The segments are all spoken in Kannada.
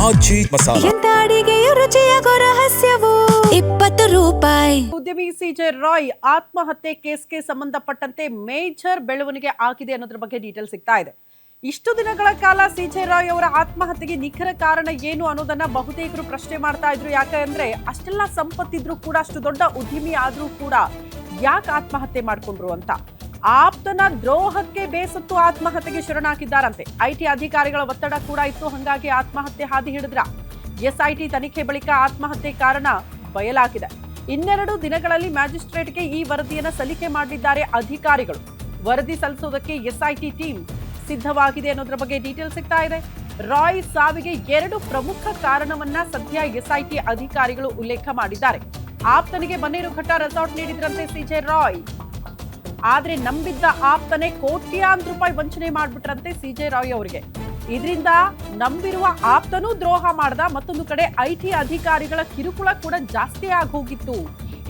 ಆಚಿ ಮಸಾಲ. ಎಂತ ಅಡಿಗೆಯ ರುಚಿಯಾಗೋ ರಹಸ್ಯವು 20 ರೂಪಾಯಿ. ಉದ್ಯಮಿ ಸಿಜೆ ರಾಯ್ ಆತ್ಮಹತ್ಯೆ ಕೇಸ್ಗೆ ಸಂಬಂಧಪಟ್ಟಂತೆ ಮೇಜರ್ ಬೆಳವಣಿಗೆ ಆಗಿದೆ ಅನ್ನೋದ್ರ ಬಗ್ಗೆ ಡೀಟೇಲ್ ಸಿಗ್ತಾ ಇದೆ. ಇಷ್ಟು ದಿನಗಳ ಕಾಲ ಸಿಜೆ ರಾಯ್ ಅವರ ಆತ್ಮಹತ್ಯೆಗೆ ನಿಖರ ಕಾರಣ ಏನು ಅನ್ನೋದನ್ನ ಬಹುತೇಕರು ಪ್ರಶ್ನೆ ಮಾಡ್ತಾ ಇದ್ರು. ಯಾಕಂದ್ರೆ ಅಷ್ಟೆಲ್ಲ ಸಂಪತ್ತಿದ್ರು ಕೂಡ, ಅಷ್ಟು ದೊಡ್ಡ ಉದ್ಯಮಿ ಆದ್ರೂ ಕೂಡ ಯಾಕೆ ಆತ್ಮಹತ್ಯೆ ಮಾಡ್ಕೊಂಡ್ರು ಅಂತ. ಆಪ್ತನ ದ್ರೋಹಕ್ಕೆ ಬೇಸತ್ತು ಆತ್ಮಹತ್ಯೆಗೆ ಶರಣಾಗಿದ್ದಾರಂತೆ. ಐಟಿ ಅಧಿಕಾರಿಗಳ ಒತ್ತಡ ಕೂಡ ಇತ್ತು, ಹಂಗಾಗಿ ಆತ್ಮಹತ್ಯೆ ಹಾದಿ ಹಿಡಿದ್ರ. ಎಸ್ಐಟಿ ತನಿಖೆ ಬಳಿಕ ಆತ್ಮಹತ್ಯೆ ಕಾರಣ ಬಯಲಾಗಿದೆ. 2 ದಿನಗಳಲ್ಲಿ ಮ್ಯಾಜಿಸ್ಟ್ರೇಟ್ಗೆ ಈ ವರದಿಯನ್ನು ಸಲ್ಲಿಕೆ ಮಾಡಲಿದ್ದಾರೆ ಅಧಿಕಾರಿಗಳು. ವರದಿ ಸಲ್ಲಿಸುವುದಕ್ಕೆ ಎಸ್ಐಟಿ ಟೀಮ್ ಸಿದ್ಧವಾಗಿದೆ ಅನ್ನೋದ್ರ ಬಗ್ಗೆ ಡೀಟೇಲ್ ಸಿಗ್ತಾ ಇದೆ. ರಾಯ್ ಸಾವಿಗೆ 2 ಪ್ರಮುಖ ಕಾರಣವನ್ನ ಸದ್ಯ ಎಸ್ಐಟಿ ಅಧಿಕಾರಿಗಳು ಉಲ್ಲೇಖ ಮಾಡಿದ್ದಾರೆ. ಆಪ್ತನಿಗೆ ಬನ್ನೇರುಘಟ್ಟ ರೆಸಾರ್ಟ್ ನೀಡಿದ್ರಂತೆ ಸಿಜೆ ರಾಯ್. ಆದ್ರೆ ನಂಬಿದ್ದ ಆಪ್ತನೇ ಕೋಟ್ಯಾಂತರ ರೂಪಾಯಿ ವಂಚನೆ ಮಾಡ್ಬಿಟ್ರಂತೆ ಸಿಜೆ ರಾಯ್ ಅವರಿಗೆ. ಇದರಿಂದ ನಂಬಿರುವ ಆಪ್ತನೂ ದ್ರೋಹ ಮಾಡ್ದ. ಮತ್ತೊಂದು ಕಡೆ ಐಟಿ ಅಧಿಕಾರಿಗಳ ಕಿರುಕುಳ ಕೂಡ ಜಾಸ್ತಿ ಆಗೋಗಿತ್ತು.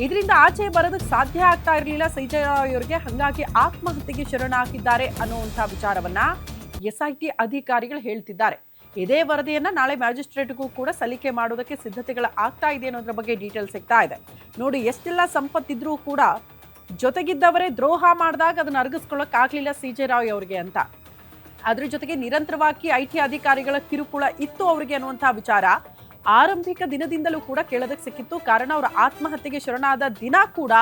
ಇದರಿಂದ ಆಚೆ ಬರೋದಕ್ಕೆ ಸಾಧ್ಯ ಆಗ್ತಾ ಇರಲಿಲ್ಲ ಸಿಜೆ ರಾಯ್ ಅವರಿಗೆ. ಹಂಗಾಗಿ ಆತ್ಮಹತ್ಯೆಗೆ ಶರಣಾಗಿದ್ದಾರೆ ಅನ್ನುವಂಥ ವಿಚಾರವನ್ನ ಎಸ್ಐಟಿ ಅಧಿಕಾರಿಗಳು ಹೇಳ್ತಿದ್ದಾರೆ. ಇದೇ ವರದಿಯನ್ನ ನಾಳೆ ಮ್ಯಾಜಿಸ್ಟ್ರೇಟ್ಗೂ ಕೂಡ ಸಲ್ಲಿಕೆ ಮಾಡೋದಕ್ಕೆ ಸಿದ್ಧತೆಗಳು ಆಗ್ತಾ ಇದೆ ಅನ್ನೋದ್ರ ಬಗ್ಗೆ ಡೀಟೇಲ್ ಸಿಗ್ತಾ ಇದೆ. ನೋಡಿ, ಎಷ್ಟೆಲ್ಲ ಸಂಪತ್ತಿದ್ರೂ ಕೂಡ ಜೊತೆಗಿದ್ದವರೇ ದ್ರೋಹ ಮಾಡಿದಾಗ ಅದನ್ನ ಅರಗಿಸ್ಕೊಳ್ಳೋಕೆ ಆಗ್ಲಿಲ್ಲ ಸಿಜೆ ರಾಯ್ ಅವರಿಗೆ ಅಂತ. ಅದ್ರ ಜೊತೆಗೆ ನಿರಂತರವಾಗಿ ಐಟಿ ಅಧಿಕಾರಿಗಳ ಕಿರುಕುಳ ಇತ್ತು ಅವರಿಗೆ ಅನ್ನುವಂತಹ ವಿಚಾರ ಆರಂಭಿಕ ದಿನದಿಂದಲೂ ಕೂಡ ಕೇಳೋದಕ್ಕೆ ಸಿಕ್ಕಿತ್ತು. ಕಾರಣ ಅವರ ಆತ್ಮಹತ್ಯೆಗೆ ಶರಣಾದ ದಿನ ಕೂಡ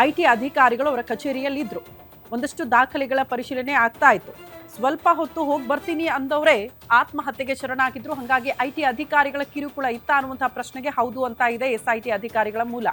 ಐಟಿ ಅಧಿಕಾರಿಗಳು ಅವರ ಕಚೇರಿಯಲ್ಲಿ ಇದ್ರು. ಒಂದಷ್ಟು ದಾಖಲೆಗಳ ಪರಿಶೀಲನೆ ಆಗ್ತಾ ಇತ್ತು. ಸ್ವಲ್ಪ ಹೊತ್ತು ಹೋಗಿ ಬರ್ತೀನಿ ಅಂದವರೇ ಆತ್ಮಹತ್ಯೆಗೆ ಶರಣಾಗಿದ್ರು. ಹಾಗಾಗಿ ಐಟಿ ಅಧಿಕಾರಿಗಳ ಕಿರುಕುಳ ಇತ್ತ ಅನ್ನುವಂತಹ ಪ್ರಶ್ನೆಗೆ ಹೌದು ಅಂತ ಇದೆ ಎಸ್ಐಟಿ ಅಧಿಕಾರಿಗಳ ಮೂಲ.